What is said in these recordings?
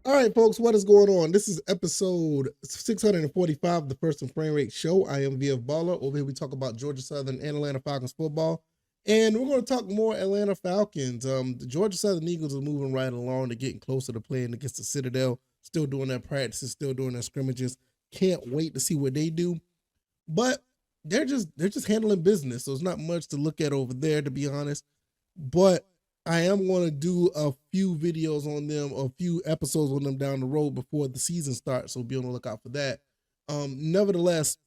All right, folks, what is going on? This is episode 645 of the First and Frame Rate Show. I am VF Baller. Over here, we talk about Georgia Southern and Atlanta Falcons football. And we're going to talk more Atlanta Falcons. The Georgia Southern Eagles are moving right along. They're getting closer to playing against the Citadel. Still doing their practices, still doing their scrimmages. Can't wait to see what they do. But they're just handling business. So there's not much to look at over there, to be honest. But I am going to do a few videos on them, a few episodes on them down the road before the season starts. So be on the lookout for that. Nevertheless,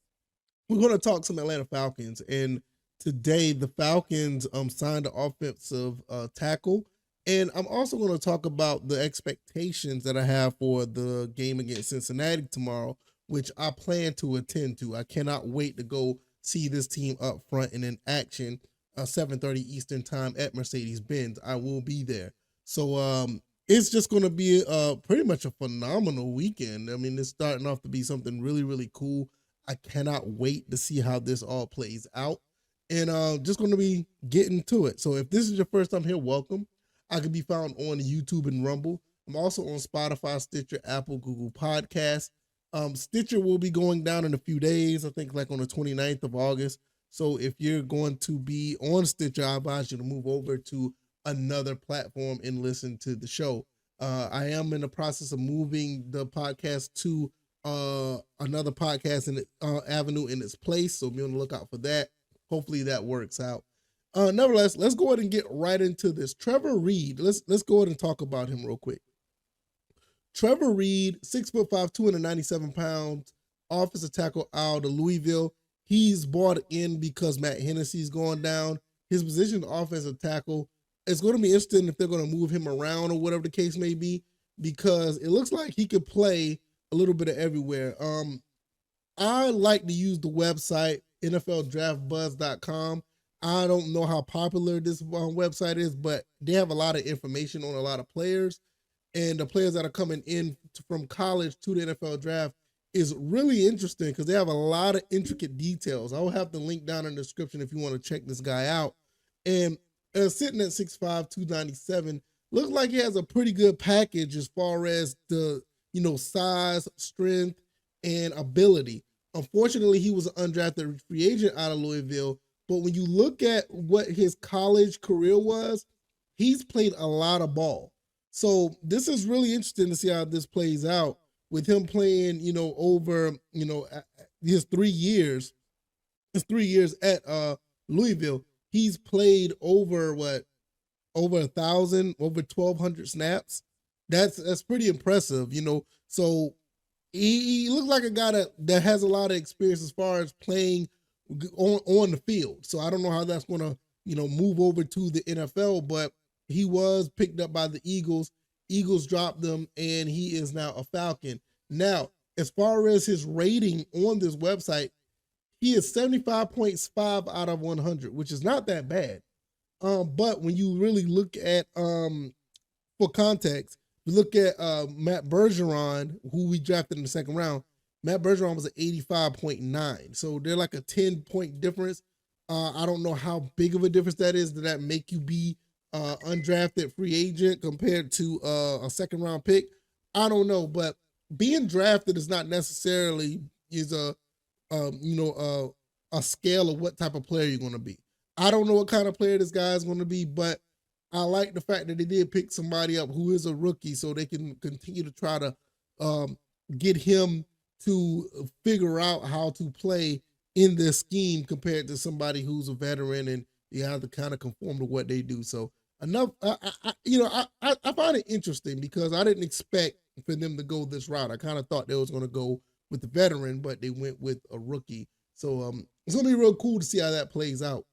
we're going to talk some Atlanta Falcons. And today, the Falcons signed an offensive tackle. And I'm also going to talk about the expectations that I have for the game against Cincinnati tomorrow, which I plan to attend to. I cannot wait to go see this team up front and in action. 7:30 Eastern time at Mercedes-Benz. I will be there. So it's just going to be pretty much a phenomenal weekend. I mean, it's starting off to be something really, really cool. I cannot wait to see how this all plays out. And just going to be getting to it. So if this is your first time here, welcome. I can be found on YouTube and Rumble. I'm also on Spotify, Stitcher, Apple, Google Podcasts. Stitcher will be going down in a few days, I think like on the 29th of August. So if you're going to be on Stitcher, I advise you to move over to another platform and listen to the show. I am in the process of moving the podcast to another podcast in avenue in its place. So be on the lookout for that. Hopefully that works out. Nevertheless, let's go ahead and get right into this. Trevor Reid, let's go ahead and talk about him real quick. Trevor Reid, 6'5", 297 pounds, offensive tackle out of Louisville. He's brought in because Matt Hennessy's going down. His position, offensive tackle, it's going to be interesting if they're going to move him around or whatever the case may be, because it looks like he could play a little bit of everywhere. I like to use the website NFLDraftBuzz.com. I don't know how popular this website is, but they have a lot of information on a lot of players. And the players that are coming in from college to the NFL draft is really interesting because they have a lot of intricate details. I'll have the link down in the description if you want to check this guy out. And sitting at 6'5", 297, looks like he has a pretty good package as far as the, size, strength, and ability. Unfortunately, he was an undrafted free agent out of Louisville. But when you look at what his college career was, he's played a lot of ball. So this is really interesting to see how this plays out. With him playing, over, his 3 years at Louisville, he's played over 1,000, over 1,200 snaps. That's pretty impressive, So he looks like a guy that has a lot of experience as far as playing on the field. So I don't know how that's going to, move over to the NFL, but he was picked up by the Eagles. Eagles dropped them, and he is now a Falcon. Now, as far as his rating on this website, he is 75.5 out of 100, which is not that bad. But when you really look at, for context, you look at Matt Bergeron, who we drafted in the second round. Matt Bergeron was an 85.9. So they're like a 10-point difference. I don't know how big of a difference that is. Did that make you be undrafted free agent compared to a second round pick? I don't know, but being drafted is not necessarily a scale of what type of player you're going to be. I don't know what kind of player this guy is going to be, but I like the fact that they did pick somebody up who is a rookie so they can continue to try to get him to figure out how to play in this scheme compared to somebody who's a veteran and you have to kind of conform to what they do. So enough, I find it interesting because I didn't expect for them to go this route. I kind of thought they was going to go with the veteran, but they went with a rookie. So it's going to be real cool to see how that plays out.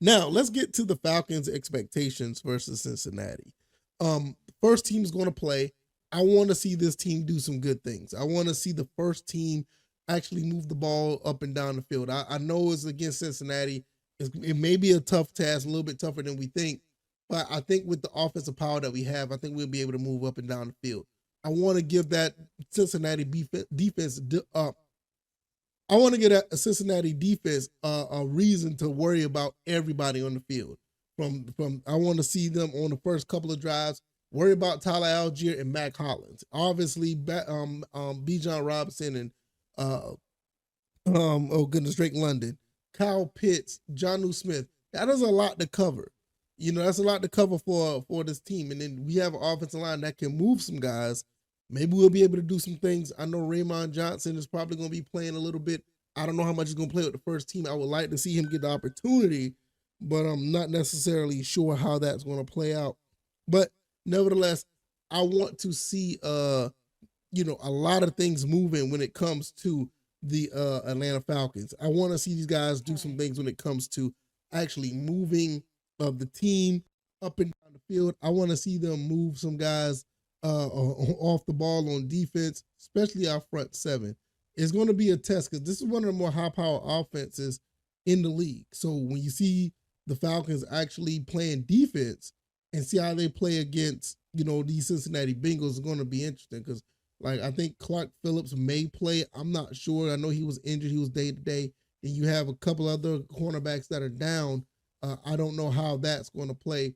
Now, let's get to the Falcons' expectations versus Cincinnati. First team is going to play. I want to see this team do some good things. I want to see the first team actually move the ball up and down the field. I know it's against Cincinnati. It may be a tough task, a little bit tougher than we think, but I think with the offensive power that we have, I think we'll be able to move up and down the field. I want to give that Cincinnati defense I want to get a Cincinnati defense a reason to worry about everybody on the field. From I want to see them on the first couple of drives Worry about Tyler Algier and Mac Hollins. Obviously, Bijan Robinson and oh goodness, Drake London, Kyle Pitts, Jonnu Smith. That is a lot to cover. That's a lot to cover for this team. And then we have an offensive line that can move some guys. Maybe we'll be able to do some things. I know Raymond Johnson is probably going to be playing a little bit. I don't know how much he's going to play with the first team. I would like to see him get the opportunity, but I'm not necessarily sure how that's going to play out. But nevertheless, I want to see a lot of things moving when it comes to the Atlanta Falcons. I want to see these guys do some things when it comes to actually moving of the team up and down the field. I want to see them move some guys off the ball on defense, especially our front seven. It's going to be a test because this is one of the more high-power offenses in the league. So when you see the Falcons actually playing defense and see how they play against, these Cincinnati Bengals, is going to be interesting because, I think Clark Phillips may play. I'm not sure. I know he was injured. He was day-to-day. And you have a couple other cornerbacks that are down. I don't know how that's going to play.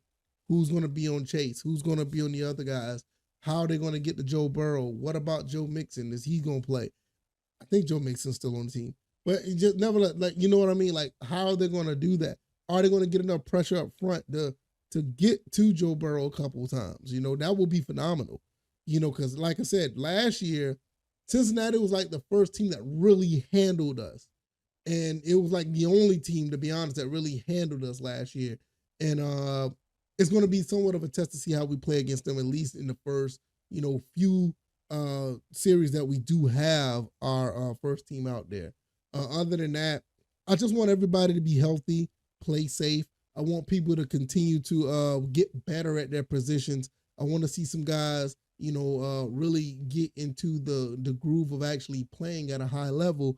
Who's going to be on Chase? Who's going to be on the other guys? How are they going to get to Joe Burrow? What about Joe Mixon? Is he going to play? I think Joe Mixon's still on the team. But it just never, you know what I mean? How are they going to do that? Are they going to get enough pressure up front to get to Joe Burrow a couple of times? That will be phenomenal. Because like I said, last year, Cincinnati was the first team that really handled us. And it was the only team, to be honest, that really handled us last year. And it's going to be somewhat of a test to see how we play against them, at least in the first, few series that we do have our first team out there. Other than that, I just want everybody to be healthy, play safe. I want people to continue to get better at their positions. I want to see some guys, really get into the groove of actually playing at a high level.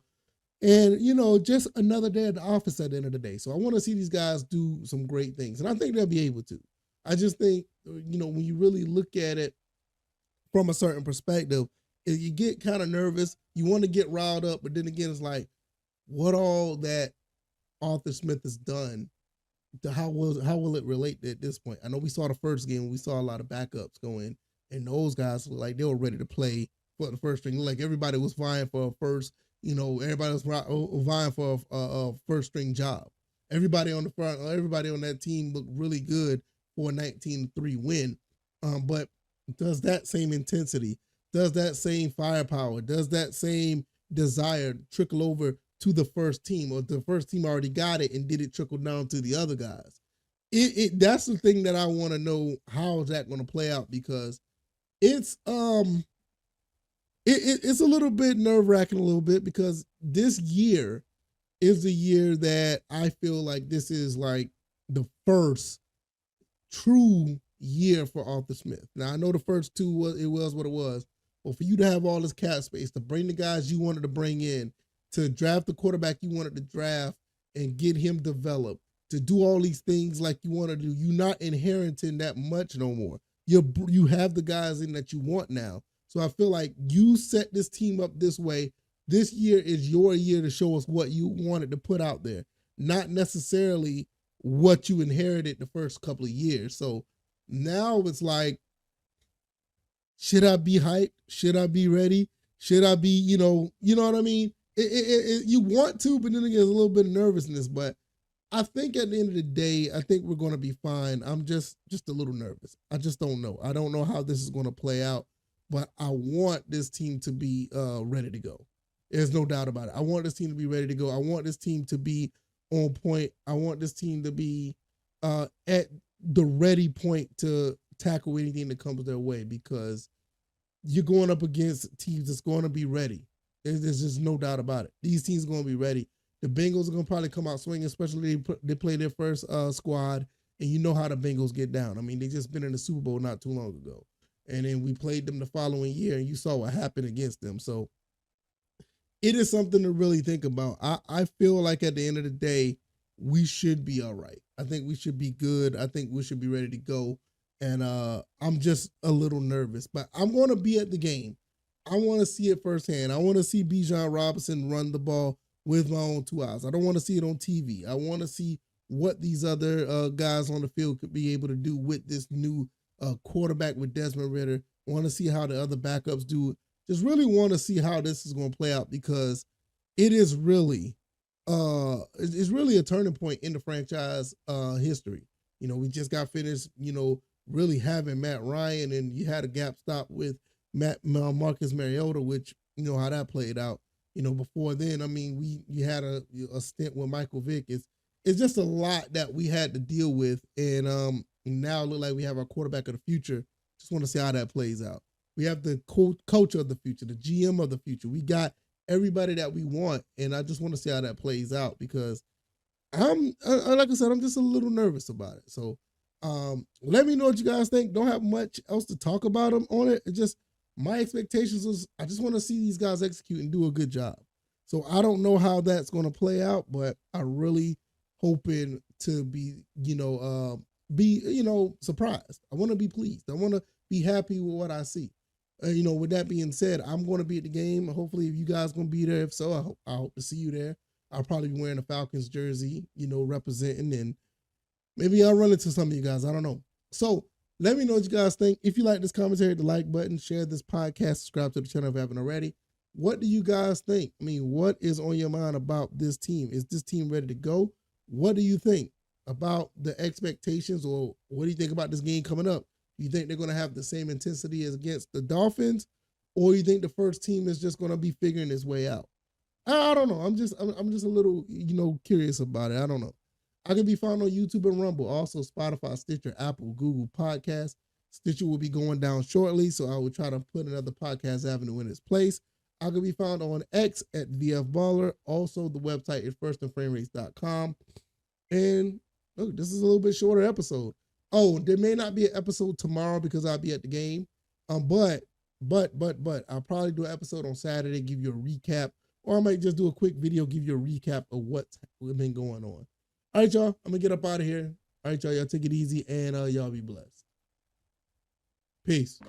And, just another day at the office at the end of the day. So I want to see these guys do some great things. And I think they'll be able to. I just think, when you really look at it from a certain perspective, you get kind of nervous. You want to get riled up. But then again, it's what all that Arthur Smith has done, how will it relate at this point? I know we saw the first game. We saw a lot of backups go in. And those guys looked they were ready to play for the first string. Everybody was vying for a first. Everybody was vying for a first string job. Everybody on the front, everybody on that team looked really good for a 19-3 win. But does that same intensity, does that same firepower, does that same desire trickle over to the first team, or the first team already got it and did it trickle down to the other guys? That's the thing that I want to know. How is that going to play out? Because it's it's a little bit nerve-wracking a little bit, because this year is the year that I feel this is the first true year for Arthur Smith. Now, I know the first two, was what it was, but for you to have all this cap space, to bring the guys you wanted to bring in, to draft the quarterback you wanted to draft and get him developed, to do all these things like you want to do, you're not inheriting that much no more. You have the guys in that you want now. So I feel you set this team up this way. This year is your year to show us what you wanted to put out there, not necessarily what you inherited the first couple of years. So now it's should I be hyped? Should I be ready? Should I be, you know what I mean? You want to, but then there's a little bit of nervousness. But I think at the end of the day, I think we're going to be fine. I'm just a little nervous. I just don't know. I don't know how this is going to play out, but I want this team to be ready to go. There's no doubt about it. I want this team to be ready to go. I want this team to be on point. I want this team to be at the ready point to tackle anything that comes their way, because you're going up against teams that's going to be ready. There's just no doubt about it. These teams are going to be ready. The Bengals are going to probably come out swinging, especially they play their first squad, and you know how the Bengals get down. I mean, they just been in the Super Bowl not too long ago, and then we played them the following year, and you saw what happened against them. So it is something to really think about. I feel like at the end of the day, we should be all right. I think we should be good. I think we should be ready to go. And I'm just a little nervous, but I'm going to be at the game. I want to see it firsthand. I want to see Bijan Robinson run the ball with my own 2 eyes. I don't want to see it on TV. I want to see what these other guys on the field could be able to do with this new a quarterback with Desmond Ridder. Want to see how the other backups do. Just really want to see how this is going to play out, because it is really it's really a turning point in the franchise history. We just got finished, really having Matt Ryan, and you had a gap stop with Marcus Mariota, which you know how that played out. Before then, I mean, you had a stint with Michael Vick. It's just a lot that we had to deal with, and now it look like we have our quarterback of the future. Just want to see how that plays out. We have the coach of the future, the GM of the future. We got everybody that we want, and I just want to see how that plays out, because like I said, I'm just a little nervous about it. So let me know what you guys think. Don't have much else to talk about them on it. It's just my expectations is I just want to see these guys execute and do a good job. So I don't know how that's going to play out, but I really hoping to be, surprised. I want to be pleased. I want to be happy with what I see. With that being said, I'm going to be at the game. Hopefully, if you guys going to be there, if so, I hope to see you there. I'll probably be wearing a Falcons jersey, representing, and maybe I'll run into some of you guys. I don't know. So let me know what you guys think. If you like this commentary, hit the like button, share this podcast, subscribe to the channel if you haven't already. What do you guys think? I mean, what is on your mind about this team? Is this team ready to go? What do you think about the expectations, or what do you think about this game coming up? You think they're going to have the same intensity as against the Dolphins, or you think the first team is just going to be figuring its way out? I don't know. I'm just a little, curious about it. I don't know. I can be found on YouTube and Rumble, also Spotify, Stitcher, Apple, Google Podcasts. Stitcher will be going down shortly, so I will try to put another podcast avenue in its place. I can be found on X at VFBaller. Also, the website is firstandframerates.com. And look, this is a little bit shorter episode. Oh, there may not be an episode tomorrow because I'll be at the game. But I'll probably do an episode on Saturday, give you a recap, or I might just do a quick video, give you a recap of what's been going on. All right, y'all, I'm gonna get up out of here. All right, y'all take it easy, and y'all be blessed. Peace.